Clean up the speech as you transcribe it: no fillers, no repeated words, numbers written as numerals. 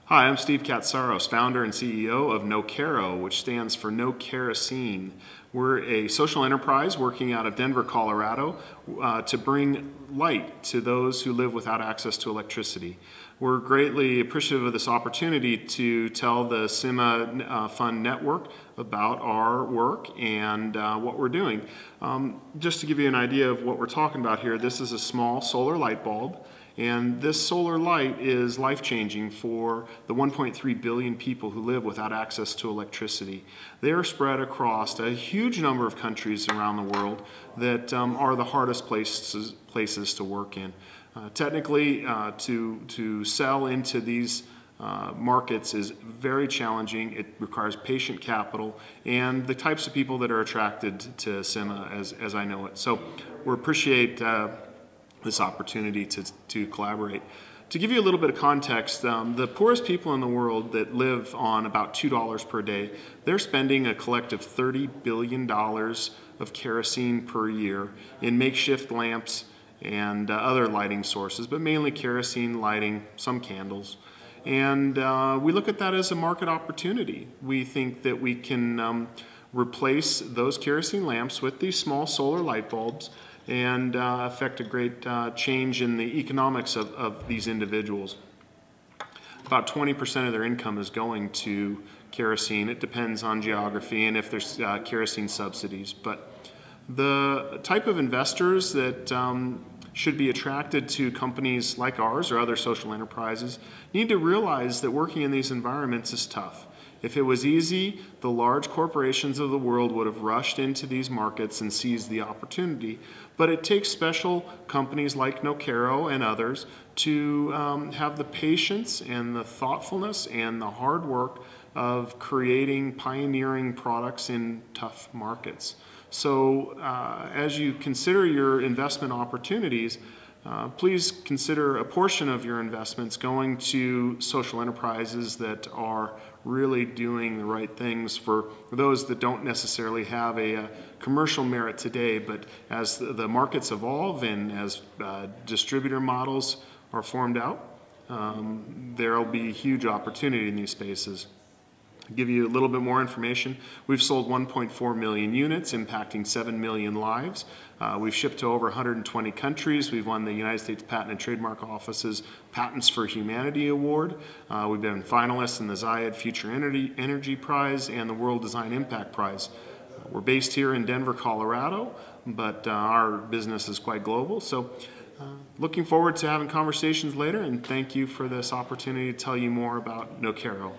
Hi, I'm Steve Katsaros, founder and CEO of NoKero, which stands for No Kerosene. We're a social enterprise working out of Denver, Colorado, to bring light to those who live without access to electricity. We're greatly appreciative of this opportunity to tell the SEMA Fund Network about our work and what we're doing. Just to give you an idea of what we're talking about here, this is a small solar light bulb. And this solar light is life-changing for the 1.3 billion people who live without access to electricity. They are spread across a huge number of countries around the world that are the hardest places to work in. Technically, to sell into these markets is very challenging. It requires patient capital and the types of people that are attracted to SEMA as I know it. So we appreciate this opportunity to collaborate. To give you a little bit of context, the poorest people in the world that live on about $2 per day, they're spending a collective $30 billion of kerosene per year in makeshift lamps and other lighting sources, but mainly kerosene lighting, some candles. And we look at that as a market opportunity. We think that we can replace those kerosene lamps with these small solar light bulbs and affect a great change in the economics of these individuals. About 20% of their income is going to kerosene. It depends on geography and if there's kerosene subsidies. But the type of investors that should be attracted to companies like ours or other social enterprises need to realize that working in these environments is tough. If it was easy, the large corporations of the world would have rushed into these markets and seized the opportunity. But it takes special companies like NoKero and others to have the patience and the thoughtfulness and the hard work of creating pioneering products in tough markets. So as you consider your investment opportunities, please consider a portion of your investments going to social enterprises that are really doing the right things for those that don't necessarily have a commercial merit today, but as the markets evolve and as distributor models are formed out, there will be huge opportunity in these spaces. To give you a little bit more information, we've sold 1.4 million units, impacting 7 million lives. We've shipped to over 120 countries. We've won the United States Patent and Trademark Office's Patents for Humanity Award. We've been finalists in the Zayed Future Energy Prize and the World Design Impact Prize. We're based here in Denver, Colorado, but our business is quite global. So looking forward to having conversations later, and thank you for this opportunity to tell you more about NoKero.